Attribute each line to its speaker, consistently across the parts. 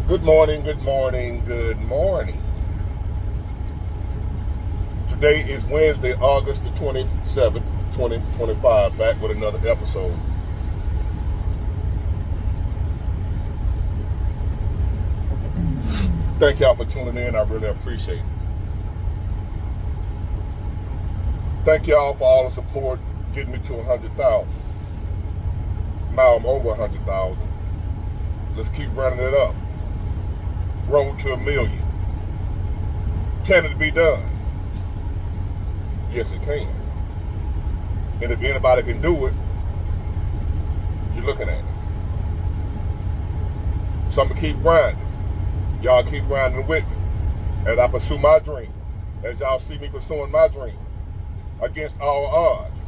Speaker 1: Good morning, good morning, good morning. Today is Wednesday, August the 27th, 2025, back with another episode. Thank y'all for tuning in. I really appreciate it. Thank y'all for all the support getting me to 100,000. Now I'm over 100,000. Let's keep running it up. Road to 1,000,000. Can it be done? Yes, it can. And if anybody can do it, you're looking at it. So I'm going to keep grinding. Y'all keep grinding with me as I pursue my dream. As y'all see me pursuing my dream. Against all odds,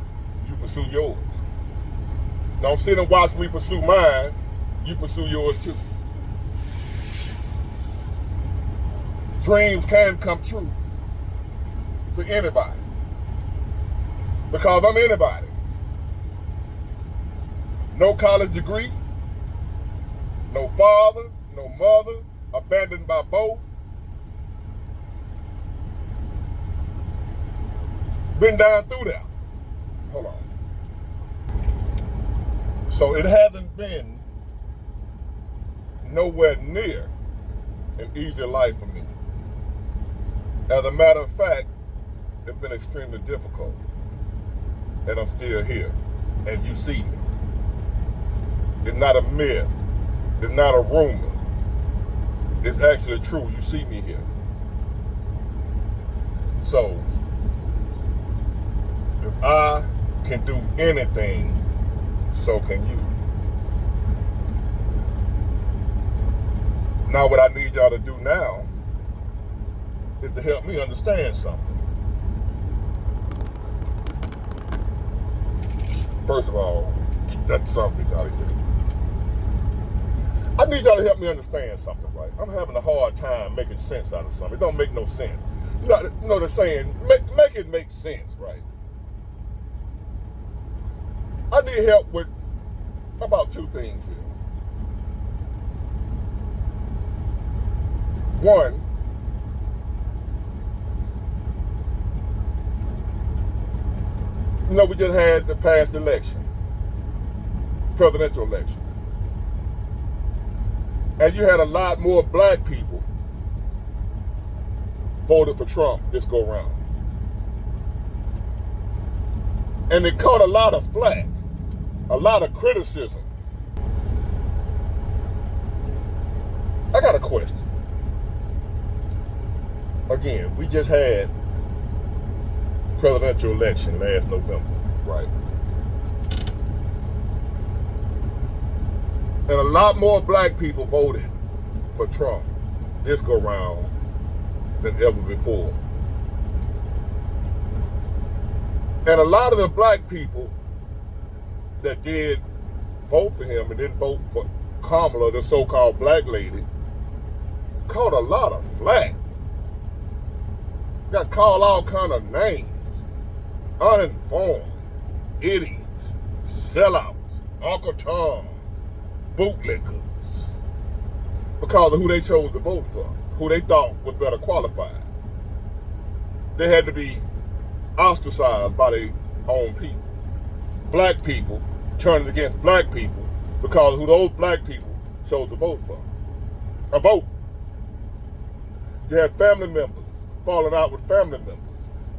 Speaker 1: you pursue yours. Don't sit and watch me pursue mine. You pursue yours too. Dreams can come true for anybody. Because I'm anybody. No college degree, no father, no mother, abandoned by both. Been down through that. Hold on. So it hasn't been nowhere near an easy life for me. As a matter of fact, it's been extremely difficult. And I'm still here. And you see me. It's not a myth. It's not a rumor. It's actually true. You see me here. So, if I can do anything, so can you. Now what I need y'all to do now is to help me understand something. First of all, that's something out of here. I need y'all to help me understand something, right? I'm having a hard time making sense out of something. It don't make no sense. You know the saying, make it make sense, right? I need help with about two things here. One, we just had the past election, presidential election. And you had a lot more black people voted for Trump this go round. And it caught a lot of flack, a lot of criticism. I got a question. Again, we just had presidential election last November, right? And a lot more black people voted for Trump this go round than ever before. And a lot of the black people that did vote for him and didn't vote for Kamala, the so-called black lady, caught a lot of flack. Got called all kind of names. Uninformed, idiots, sellouts, Uncle Tom, bootlickers. Because of who they chose to vote for, who they thought was better qualified. They had to be ostracized by their own people. Black people turning against black people because of who those black people chose to vote for. A vote. You had family members falling out with family members.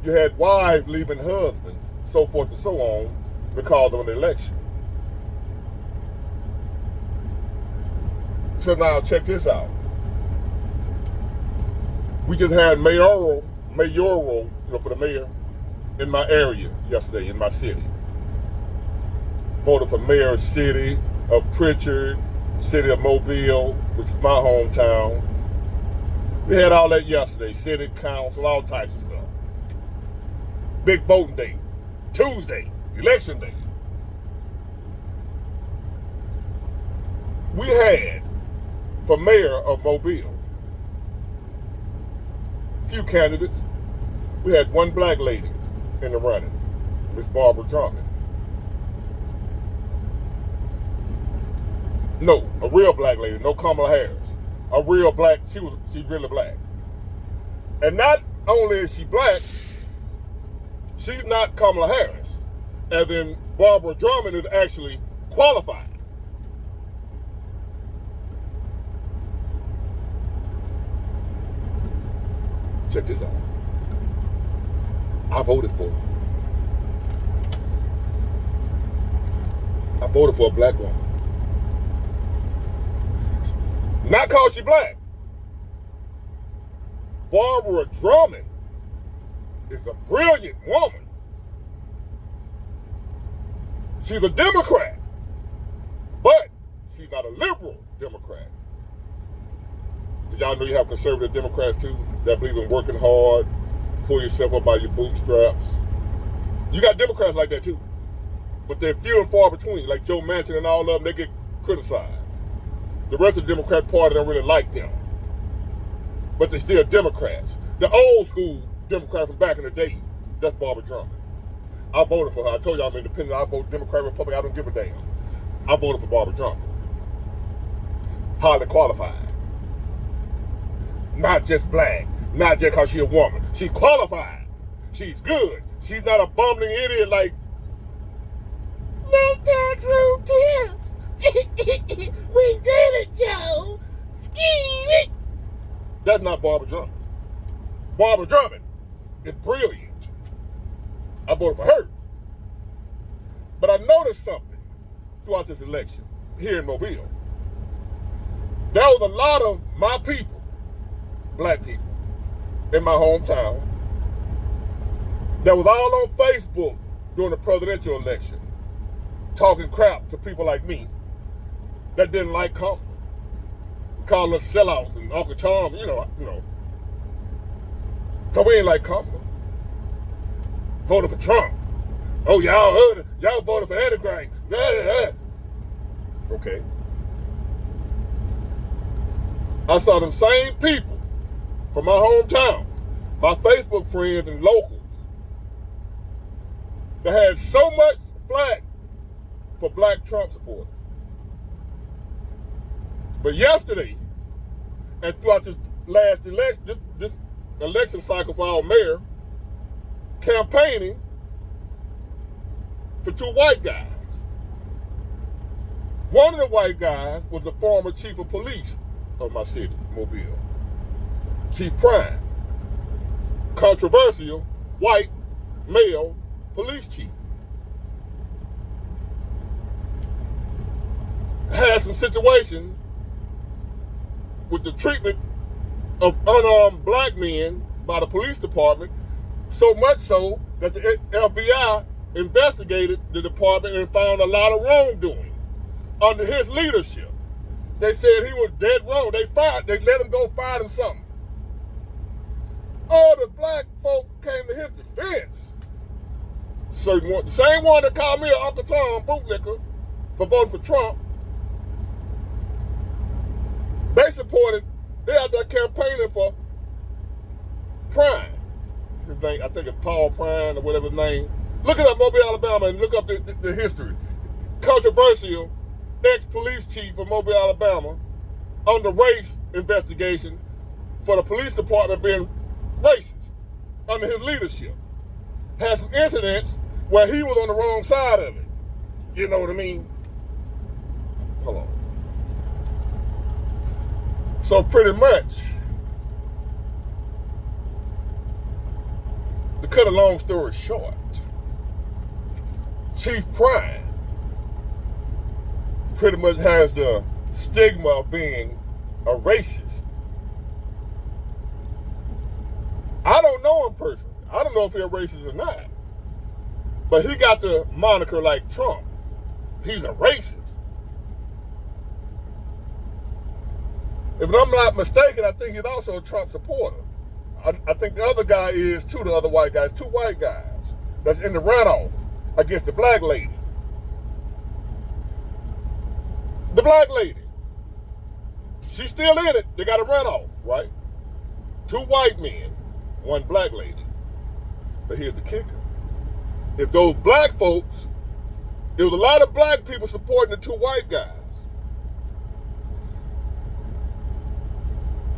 Speaker 1: You had wives leaving husbands, so forth and so on, because of an election. So now check this out. We just had mayoral, for the mayor in my area yesterday, in my city. Voted for mayor of city of Pritchard, city of Mobile, which is my hometown. We had all that yesterday, city council, all types of stuff. Big voting day, Tuesday, election day. We had, for mayor of Mobile, few candidates. We had one black lady in the running, Miss Barbara Drummond. No, a real black lady, no Kamala Harris. a real black, she's really black. And not only is she black, she's not Kamala Harris, as in Barbara Drummond is actually qualified. Check this out. I voted for her. I voted for a black woman. Not because she's black. Barbara Drummond is a brilliant woman. She's a Democrat, but she's not a liberal Democrat. Did y'all know you have conservative Democrats too that believe in working hard, pull yourself up by your bootstraps? You got Democrats like that too, but they're few and far between. Like Joe Manchin and all of them, they get criticized. The rest of the Democrat Party don't really like them, but they're still Democrats. The old school Democrat from back in the day, that's Barbara Drummond. I voted for her. I told you I'm independent. I vote Democrat, Republican. I don't give a damn. I voted for Barbara Drummond. Highly qualified. Not just black. Not just because she's a woman. She's qualified. She's good. She's not a bumbling idiot like, no tax, no tips. We did it, Joe. Ski it. That's not Barbara Drummond. Barbara Drummond is brilliant. I voted for her. But I noticed something throughout this election here in Mobile. There was a lot of my people, black people, in my hometown that was all on Facebook during the presidential election talking crap to people like me that didn't like Kamala. Calling us sellouts and Uncle Tom, you know. Cause we ain't like Kamala. Voted for Trump. Oh, y'all heard it. Y'all voted for Antichrist. Okay. I saw them same people from my hometown, my Facebook friends and locals, that had so much flack for black Trump supporters. But yesterday, and throughout this last election, this election cycle for our mayor, campaigning for two white guys. One of the white guys was the former chief of police of my city, Mobile, Chief Prime. Controversial, white, male police chief. Had some situations with the treatment of unarmed black men by the police department, so much so that the FBI investigated the department and found a lot of wrongdoing under his leadership. They said he was dead wrong. They let him go, fired him something. All the black folk came to his defense. The same one that called me an Uncle Tom bootlicker for voting for Trump, they out there campaigning for Prime. His name, I think it's Paul Prime or whatever his name. Look it up, Mobile, Alabama, and look up the history. Controversial ex-police chief of Mobile, Alabama, under race investigation for the police department being racist under his leadership. Had some incidents where he was on the wrong side of it. You know what I mean? Hold on. So pretty much, to cut a long story short, Chief Prime pretty much has the stigma of being a racist. I don't know him personally. I don't know if he's a racist or not. But he got the moniker like Trump. He's a racist. If I'm not mistaken, I think he's also a Trump supporter. I think the other guy is too, the other white guys, two white guys that's in the runoff against the black lady. The black lady, she's still in it. They got a runoff, right? Two white men, one black lady. But here's the kicker. If those black folks, there was a lot of black people supporting the two white guys.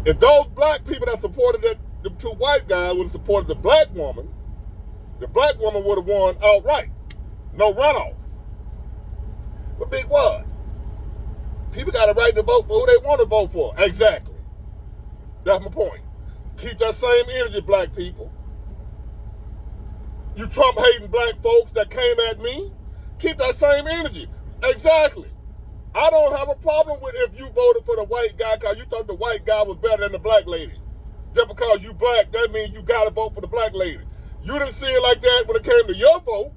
Speaker 1: If those black people that supported the two white guys would have supported the black woman would have won outright. No runoff. But big what? People got a right to vote for who they want to vote for. Exactly. That's my point. Keep that same energy, black people. You Trump-hating black folks that came at me, keep that same energy. Exactly. I don't have a problem with if you voted for the white guy because you thought the white guy was better than the black lady. Just because you black, that means you got to vote for the black lady. You didn't see it like that when it came to your vote.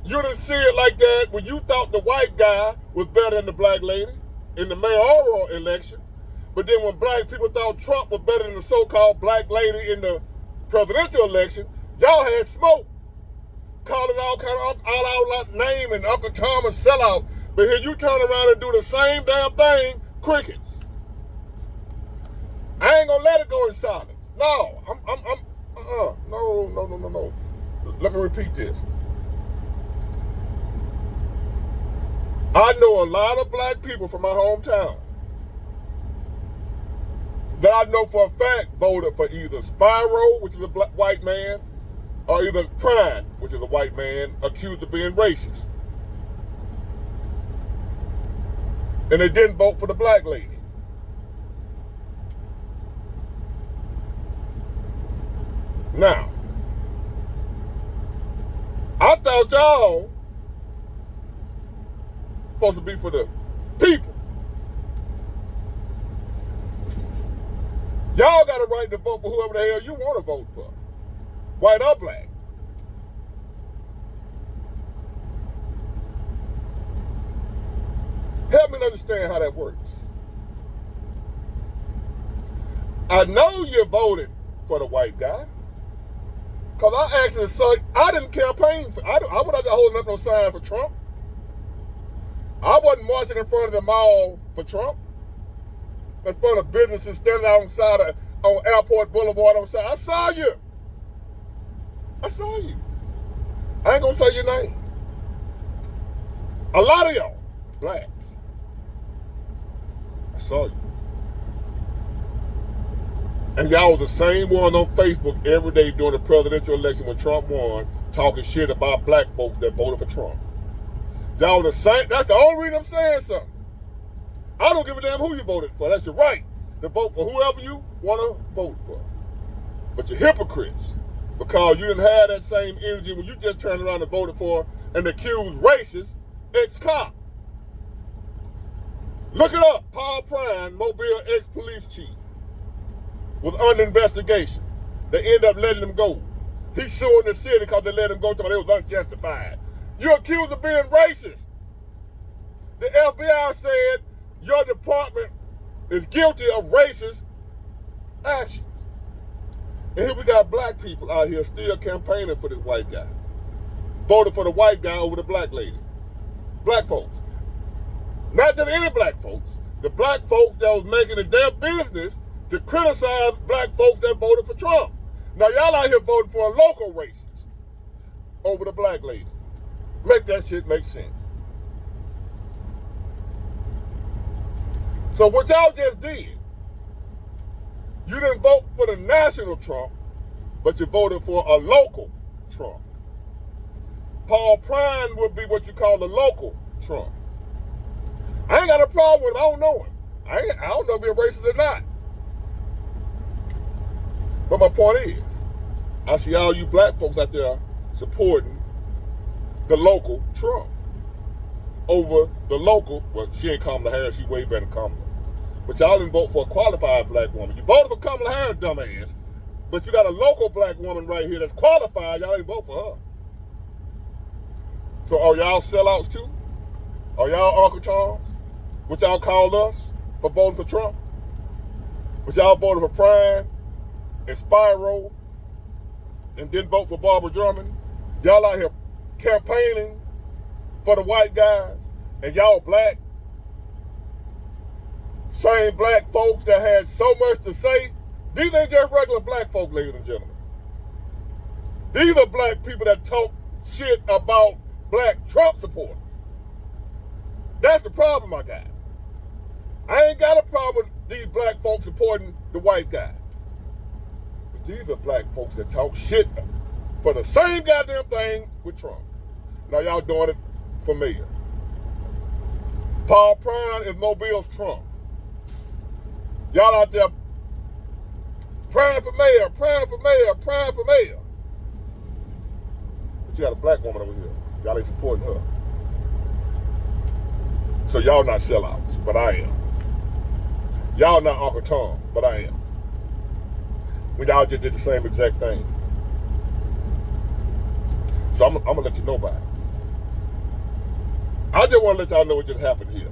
Speaker 1: You didn't see it like that when you thought the white guy was better than the black lady in the mayoral election. But then when black people thought Trump was better than the so-called black lady in the presidential election, y'all had smoke. Calling all kind of all name and Uncle Tom a sellout. But here you turn around and do the same damn thing, crickets. I ain't gonna let it go in silence. No, no. Let me repeat this. I know a lot of black people from my hometown that I know for a fact voted for either Spyro, which is a black, white man, or either Prime, which is a white man accused of being racist. And they didn't vote for the black lady. Now, I thought y'all supposed to be for the people. Y'all got a right to vote for whoever the hell you want to vote for. White or black. Help me understand how that works. I know you voted for the white guy. Because I actually saw, I didn't campaign for, I wasn't holding up no sign for Trump. I wasn't marching in front of the mall for Trump. In front of businesses standing outside on Airport Boulevard on side. I saw you. I saw you. I ain't gonna say your name. A lot of y'all, black. I saw you. And y'all was the same one on Facebook every day during the presidential election when Trump won, talking shit about black folks that voted for Trump. Y'all the same. That's the only reason I'm saying something. I don't give a damn who you voted for. That's your right to vote for whoever you want to vote for. But you're hypocrites because you didn't have that same energy when you just turned around and voted for an accused racist ex-cop. Look it up. Paul Prime, Mobile ex-police chief, was under investigation. They end up letting him go. He's suing the city because they let him go because it was unjustified. You're accused of being racist. The FBI said your department is guilty of racist actions. And here we got black people out here still campaigning for this white guy. Voted for the white guy over the black lady. Black folks. Not just any black folks. The black folks that was making it their business to criticize black folks that voted for Trump. Now y'all out here voting for a local racist over the black lady. Make that shit make sense. So what y'all just did, you didn't vote for the national Trump, but you voted for a local Trump. Paul Prime would be what you call the local Trump. I ain't got a problem with him. I don't know him. I don't know if he's racist or not. But my point is, I see all you black folks out there supporting the local Trump over the local, well, she ain't Kamala Harris, she way better than Kamala. But y'all didn't vote for a qualified black woman. You voted for Kamala Harris, dumbass. But you got a local black woman right here that's qualified, y'all didn't vote for her. So are y'all sellouts too? Are y'all Uncle Toms? What y'all called us for voting for Trump? But y'all voted for Prime and Spyro and didn't vote for Barbara Drummond? Y'all out here campaigning for the white guys and y'all black? Same black folks that had so much to say. These ain't just regular black folk, ladies and gentlemen. These are black people that talk shit about black Trump supporters. That's the problem I got. I ain't got a problem with these black folks supporting the white guy. But these are black folks that talk shit for the same goddamn thing with Trump. Now y'all doing it for mayor. Paul Prine is Mobile's Trump. Y'all out there praying for mayor, praying for mayor, praying for mayor. But you got a black woman over here. Y'all ain't supporting her. So y'all not sellouts, but I am. Y'all not Uncle Tom, but I am. We all just did the same exact thing. So I'm gonna let you know about it. I just want to let y'all know what just happened here.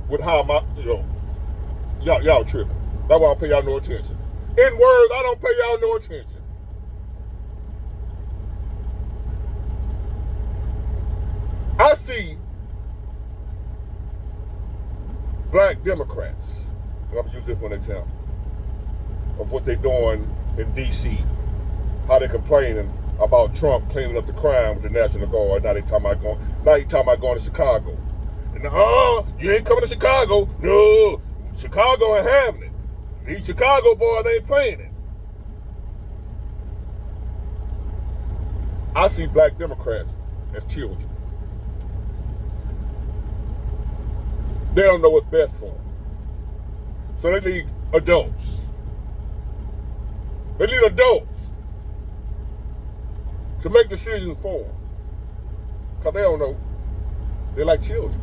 Speaker 1: With how y'all tripping. That's why I don't pay y'all no attention. In words, I don't pay y'all no attention. I see black Democrats, and I'm gonna use this for an example of what they're doing in D.C., how they're complaining about Trump cleaning up the crime with the National Guard. Now they talking about going to Chicago. And you ain't coming to Chicago. No, Chicago ain't having it. These Chicago boys ain't playing it. I see black Democrats as children. They don't know what's best for them. So they need adults. They need adults to make decisions for them. Because they don't know. They're like children.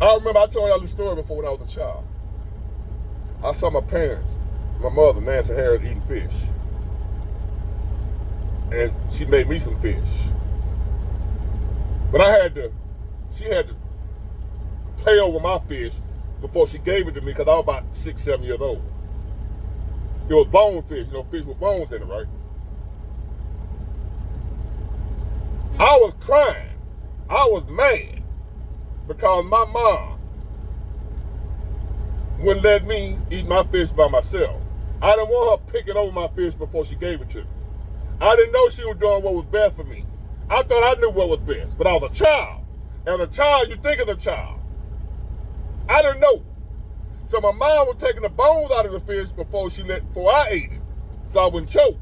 Speaker 1: I remember I told y'all this story before when I was a child. I saw my parents, my mother, Nancy Harris, eating fish. And she made me some fish. But she had to play over my fish before she gave it to me because I was about 6, 7 years old. It was bone fish, fish with bones in it, right? I was crying. I was mad because my mom wouldn't let me eat my fish by myself. I didn't want her picking over my fish before she gave it to me. I didn't know she was doing what was best for me. I thought I knew what was best, but I was a child. And a child, you think of a child. I didn't know. So my mom was taking the bones out of the fish before I ate it, so I wouldn't choke.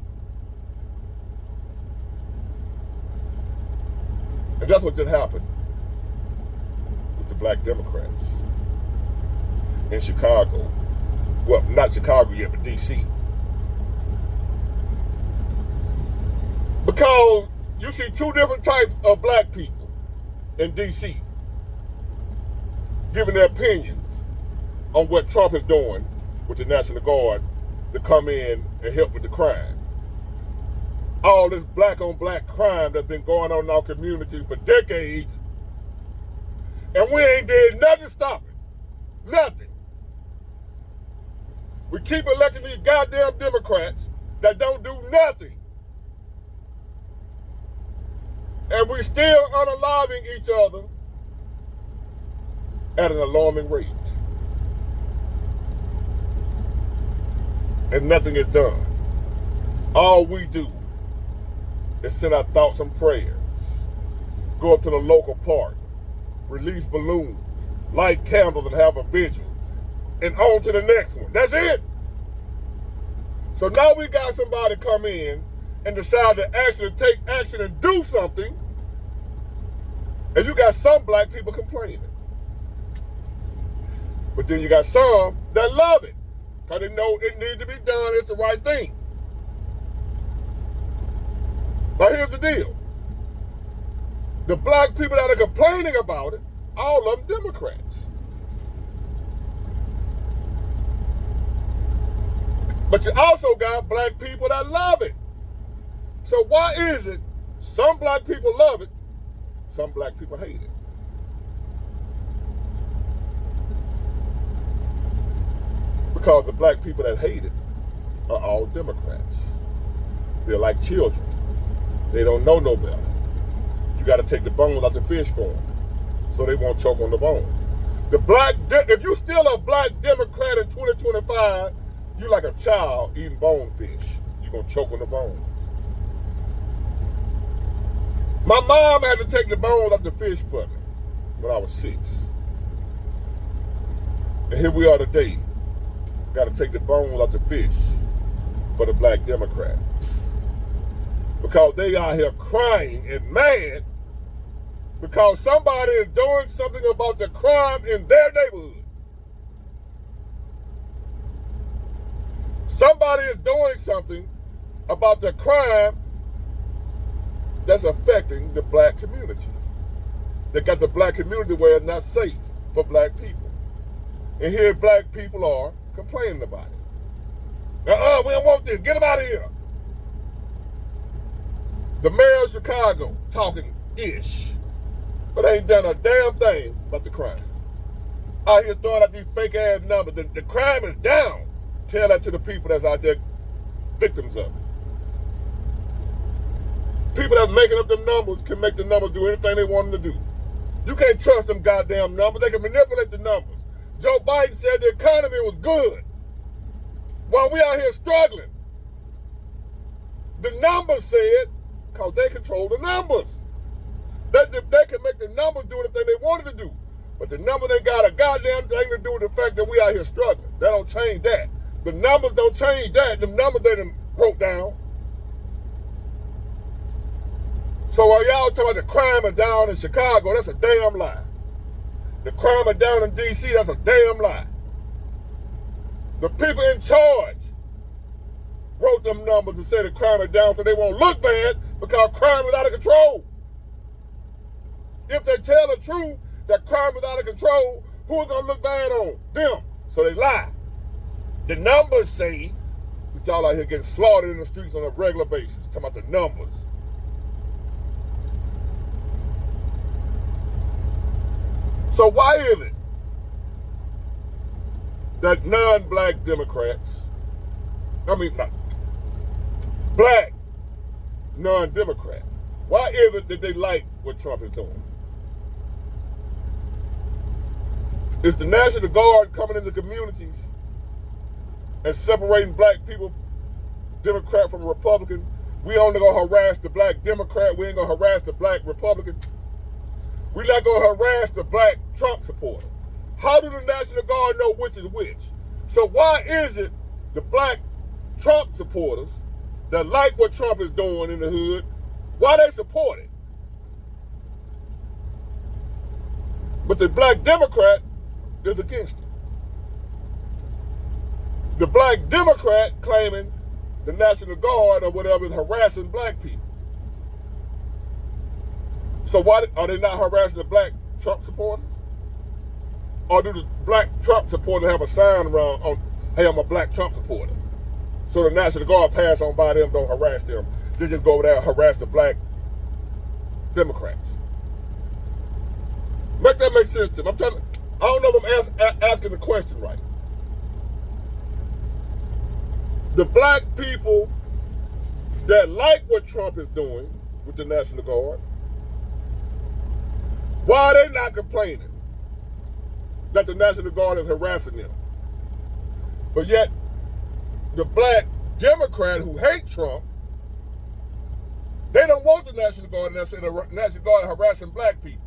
Speaker 1: And that's what just happened with the black Democrats in Chicago. Well, not Chicago yet, but D.C. Because you see two different types of black people in D.C. giving their opinions on what Trump is doing with the National Guard to come in and help with the crime. All this black on black crime that's been going on in our community for decades, and we ain't did nothing to stop it. Nothing. We keep electing these goddamn Democrats that don't do nothing. And we still unaliving each other at an alarming rate. And nothing is done. All we do is send our thoughts and prayers, go up to the local park, release balloons, light candles and have a vigil, and on to the next one. That's it. So now we got somebody come in and decide to actually take action and do something, and you got some black people complaining. But then you got some that love it, because they know it needs to be done, it's the right thing. But here's the deal. The black people that are complaining about it, all of them Democrats. But you also got black people that love it. So why is it some black people love it, some black people hate it? Because the black people that hate it are all Democrats. They're like children. They don't know no better. You got to take the bones out the fish for them so they won't choke on the bone. If you still a black Democrat in 2025, you like a child eating bonefish. You're going to choke on the bones. My mom had to take the bones out the fish for me when I was 6. And here we are today. Got to take the bones out the fish for the black Democrat. Because they out here crying and mad because somebody is doing something about the crime in their neighborhood. Somebody is doing something about the crime that's affecting the black community. They got the black community where it's not safe for black people. And here black people are complaining about it. We don't want this. Get them out of here. The mayor of Chicago talking ish, but ain't done a damn thing about the crime. Out here throwing out these fake ass numbers. The crime is down. Tell that to the people that's out there victims of it. People that's making up them numbers can make the numbers do anything they want them to do. You can't trust them goddamn numbers. They can manipulate the numbers. Joe Biden said the economy was good while we out here struggling. The numbers said, because they control the numbers. They can make the numbers do anything they wanted to do. But the numbers ain't got a goddamn thing to do with the fact that we out here struggling. That don't change that. The numbers don't change that. The numbers they done broke down. So while y'all talking about the crime is down in Chicago, that's a damn lie. The crime is down in D.C., that's a damn lie. The people in charge wrote them numbers and said the crime is down so they won't look bad because crime is out of control. If they tell the truth that crime is out of control, who's going to look bad on? Them. So they lie. The numbers say that y'all out here getting slaughtered in the streets on a regular basis. Talking about the numbers. So why is it that non-black Democrats, black non-Democrat, why is it that they like what Trump is doing? Is the National Guard coming into communities and separating black people, Democrat from Republican? We only gonna harass the black Democrat, we ain't gonna harass the black Republican. We're not going to harass the black Trump supporter. How do the National Guard know which is which? So why is it the black Trump supporters that like what Trump is doing in the hood, why they support it? But the black Democrat is against it. The black Democrat claiming the National Guard or whatever is harassing black people. So why are they not harassing the black Trump supporters? Or do the black Trump supporters have a sign around on, hey, I'm a black Trump supporter? So the National Guard pass on by them, don't harass them. They just go over there and harass the black Democrats. Make that make sense to them. I don't know if I'm asking the question right. The black people that like what Trump is doing with the National Guard, why are they not complaining that the National Guard is harassing them? But yet, the black Democrat who hate Trump, they don't want the National Guard, and they say the National Guard is harassing black people.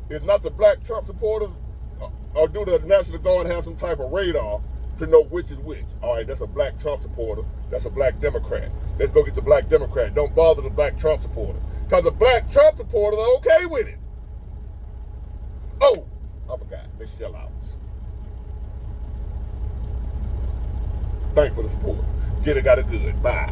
Speaker 1: It's not the black Trump supporters, or do the National Guard have some type of radar to know which is which? All right, that's a black Trump supporter, that's a black Democrat. Let's go get the black Democrat. Don't bother the black Trump supporter. Because the black Trump supporters are okay with it. Oh, I forgot. They sellouts. Thanks for the support. Get it, got it good. Bye.